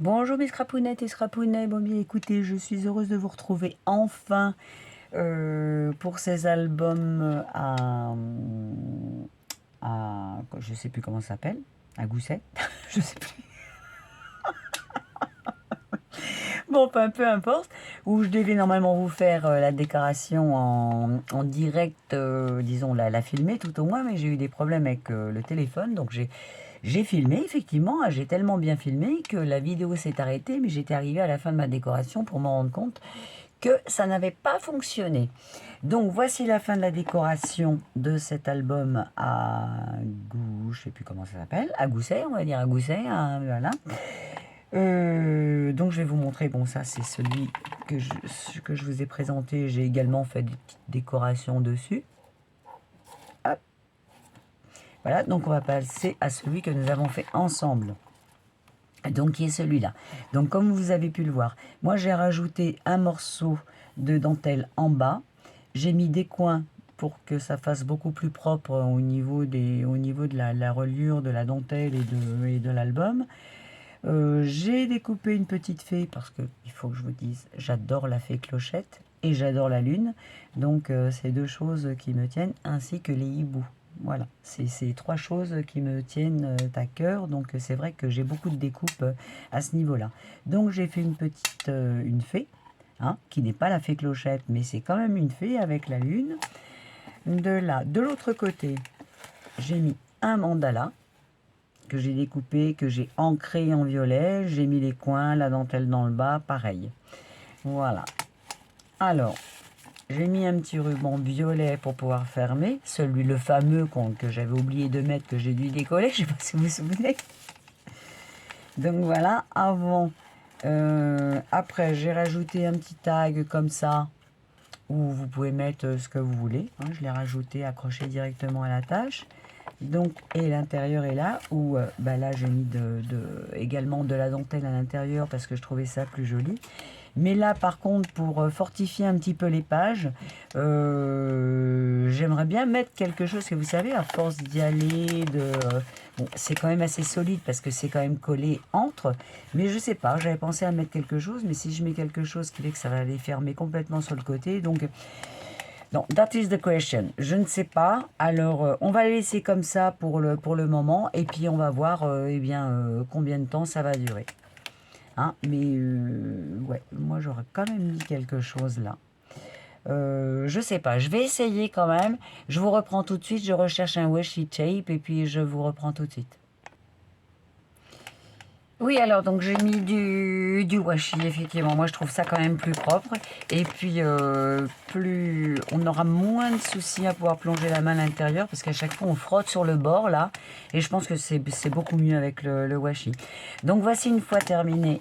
Bonjour mes scrapounettes et scrapounets, bon bien écoutez, je suis heureuse de vous retrouver enfin pour ces albums je sais plus comment ça s'appelle, à gousset, je sais plus, bon peu importe, où je devais normalement vous faire la décoration en direct, disons la filmer tout au moins, mais j'ai eu des problèmes avec le téléphone, donc j'ai filmé, effectivement, j'ai tellement bien filmé que la vidéo s'est arrêtée, mais j'étais arrivée à la fin de ma décoration pour me rendre compte que ça n'avait pas fonctionné. Donc voici la fin de la décoration de cet album à je sais plus comment ça s'appelle, à gousset, on va dire à gousset, hein, voilà. Donc je vais vous montrer, bon ça c'est celui que je vous ai présenté, j'ai également fait des petites décorations dessus. Hop. Voilà, donc on va passer à celui que nous avons fait ensemble. Donc qui est celui-là. Donc comme vous avez pu le voir, moi j'ai rajouté un morceau de dentelle en bas. J'ai mis des coins pour que ça fasse beaucoup plus propre au niveau de la reliure de la dentelle et de l'album. J'ai découpé une petite fée parce que il faut que je vous dise, j'adore la fée Clochette et j'adore la lune. Donc c'est deux choses qui me tiennent, ainsi que les hiboux. Voilà, c'est ces trois choses qui me tiennent à cœur. Donc c'est vrai que j'ai beaucoup de découpes à ce niveau-là. Donc j'ai fait une petite une fée, hein, qui n'est pas la fée Clochette, mais c'est quand même une fée avec la lune. De l'autre côté, j'ai mis un mandala que j'ai découpé, que j'ai ancré en violet. J'ai mis les coins, la dentelle dans le bas, pareil. Voilà. Alors, j'ai mis un petit ruban violet pour pouvoir fermer. Le fameux que j'avais oublié de mettre, que j'ai dû décoller. Je ne sais pas si vous vous souvenez. Donc voilà, après, j'ai rajouté un petit tag comme ça, où vous pouvez mettre ce que vous voulez. Hein, je l'ai rajouté, accroché directement à la tâche. Donc, et l'intérieur est là, où là j'ai mis également de la dentelle à l'intérieur parce que je trouvais ça plus joli. Mais là par contre, pour fortifier un petit peu les pages, j'aimerais bien mettre quelque chose que vous savez, à force d'y aller, bon, c'est quand même assez solide parce que c'est quand même collé entre, mais je sais pas, j'avais pensé à mettre quelque chose, mais si je mets quelque chose qui fait que ça va les fermer complètement sur le côté, donc non, that is the question. Je ne sais pas. Alors, on va les laisser comme ça pour le moment. Et puis, on va voir combien de temps ça va durer. Hein, mais, ouais, moi, j'aurais quand même mis quelque chose là. Je sais pas. Je vais essayer quand même. Je vous reprends tout de suite. Je recherche un washi tape et puis je vous reprends tout de suite. Oui, alors donc j'ai mis du washi, effectivement. Moi, je trouve ça quand même plus propre. Et puis, on aura moins de soucis à pouvoir plonger la main à l'intérieur parce qu'à chaque fois, on frotte sur le bord là. Et je pense que c'est beaucoup mieux avec le washi. Donc, voici une fois terminé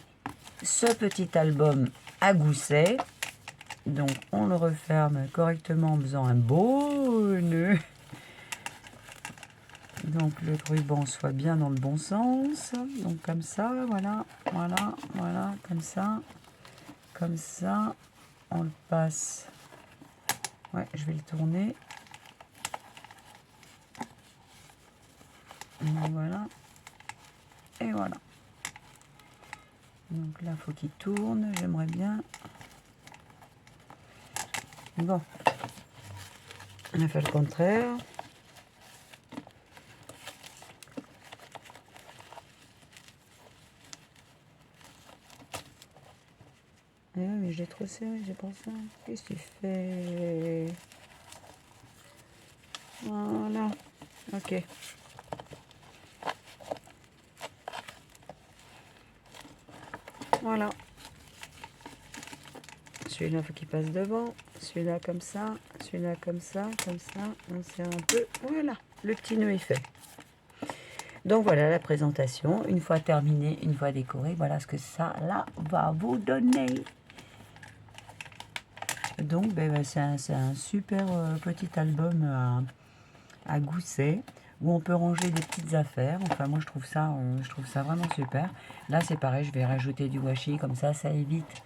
ce petit album à gousset. Donc, on le referme correctement en faisant un beau nœud. Donc le ruban soit bien dans le bon sens. Donc comme ça, voilà, voilà, voilà, comme ça. Comme ça, on le passe. Ouais, je vais le tourner. Donc voilà. Et voilà. Donc là, il faut qu'il tourne. J'aimerais bien. Bon. On a fait le contraire. Eh oui, mais j'ai trop serré, j'ai pas ça. Qu'est-ce que tu fais? Voilà. Ok. Voilà. Celui-là, il faut qu'il passe devant. Celui-là comme ça. Celui-là comme ça. Comme ça. On serre un peu. Voilà. Le petit nœud est fait. Donc voilà la présentation. Une fois terminée, une fois décorée, voilà ce que ça là va vous donner. Donc c'est un super petit album à gousset où on peut ranger des petites affaires. Enfin moi je trouve ça vraiment super. Là c'est pareil, je vais rajouter du washi comme ça évite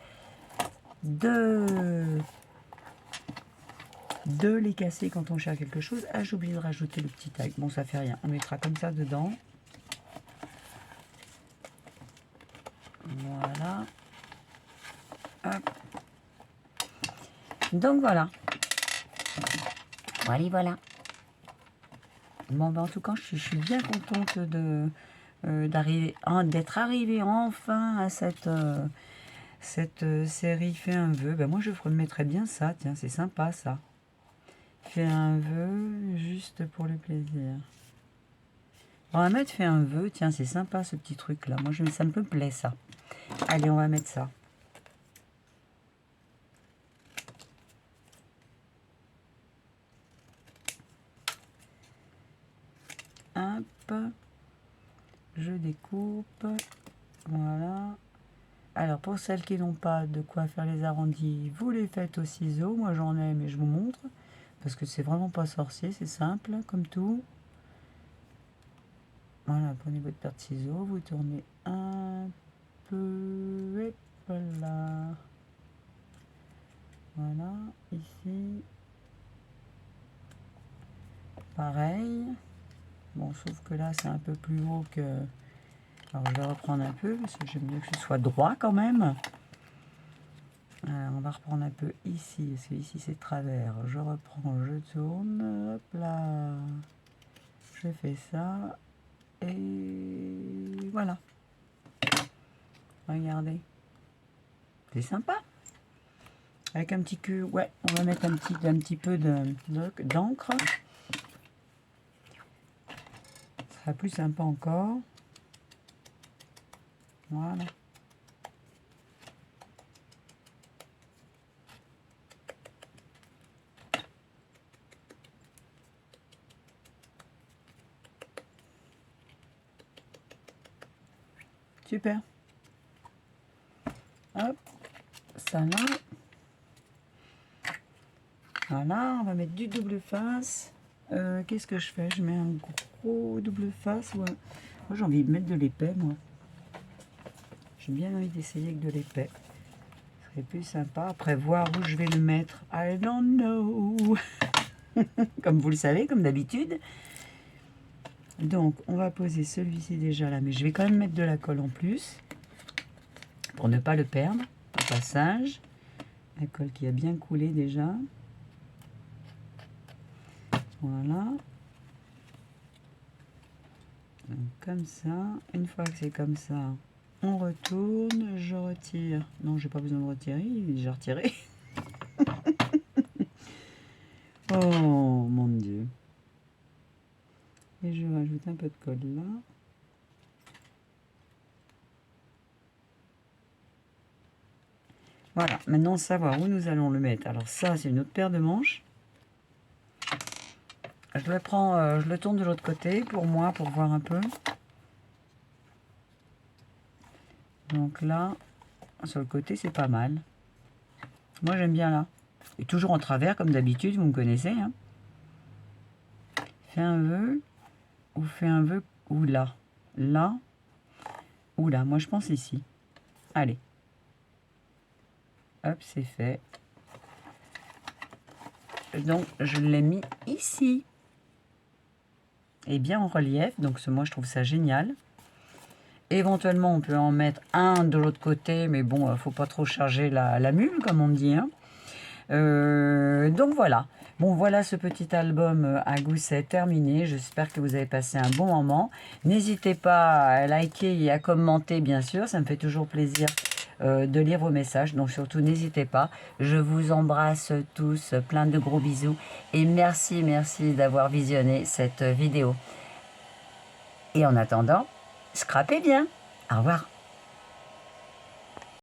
de les casser quand on cherche quelque chose. Ah, j'ai oublié de rajouter le petit tag. Bon, ça fait rien. On mettra comme ça dedans. Voilà. Hop. Donc voilà. Voilà. Bon, ben, en tout cas, je suis bien contente de d'être arrivée enfin à cette série Fais un vœu. Ben, moi, je mettrais bien ça. Tiens, c'est sympa, ça. Fais un vœu juste pour le plaisir. On va mettre Fais un vœu. Tiens, c'est sympa, ce petit truc-là. Moi, ça me plaît, ça. Allez, on va mettre ça. Hop. Je découpe. Voilà. Alors, pour celles qui n'ont pas de quoi faire les arrondis, vous les faites au ciseau. Moi, j'en ai, mais je vous montre. Parce que c'est vraiment pas sorcier, c'est simple, comme tout. Voilà, prenez votre paire de ciseaux, vous tournez un peu. Et voilà. Voilà, ici. Pareil. Bon, sauf que là, c'est un peu plus haut que... Alors, je vais reprendre un peu, parce que j'aime bien que ce soit droit quand même. On va reprendre un peu ici, parce que ici, c'est travers. Je reprends, je tourne. Hop là. Je fais ça. Et voilà. Regardez. C'est sympa. Avec un petit cul. Ouais, on va mettre un petit peu d'encre. Ce sera plus sympa encore. Voilà. Super. Hop, ça là. Voilà, on va mettre du double face. Qu'est-ce que je fais? Je mets un gros double face. Ouais. Moi, j'ai envie de mettre de l'épais, moi. J'ai bien envie d'essayer avec de l'épais. Ce serait plus sympa. Après, voir où je vais le mettre. I don't know. Comme vous le savez, comme d'habitude. Donc, on va poser celui-ci déjà là. Mais je vais quand même mettre de la colle en plus. Pour ne pas le perdre au passage. La colle qui a bien coulé déjà. Voilà. Donc, comme ça. Une fois que c'est comme ça, on retourne. Je retire. Non, j'ai pas besoin de retirer. Il est déjà retiré. Oh mon Dieu. Et je rajoute un peu de colle là. Voilà. Maintenant, savoir où nous allons le mettre. Alors ça, c'est une autre paire de manches. Je le prends, je le tourne de l'autre côté pour moi, pour voir un peu. Donc là, sur le côté, c'est pas mal. Moi, j'aime bien là. Et toujours en travers, comme d'habitude, vous me connaissez. Hein. Fais un vœu, ou fais un vœu, ou là. Là, ou là. Moi, je pense ici. Allez. Hop, c'est fait. Donc, je l'ai mis ici. Et bien en relief. Donc, moi, je trouve ça génial. Éventuellement, on peut en mettre un de l'autre côté. Mais bon, faut pas trop charger la mule, comme on dit. Hein. Donc, voilà. Bon, voilà ce petit album à gousset terminé. J'espère que vous avez passé un bon moment. N'hésitez pas à liker et à commenter, bien sûr. Ça me fait toujours plaisir de lire vos messages. Donc, surtout, n'hésitez pas. Je vous embrasse tous. Plein de gros bisous. Et merci d'avoir visionné cette vidéo. Et en attendant, scrapez bien. Au revoir.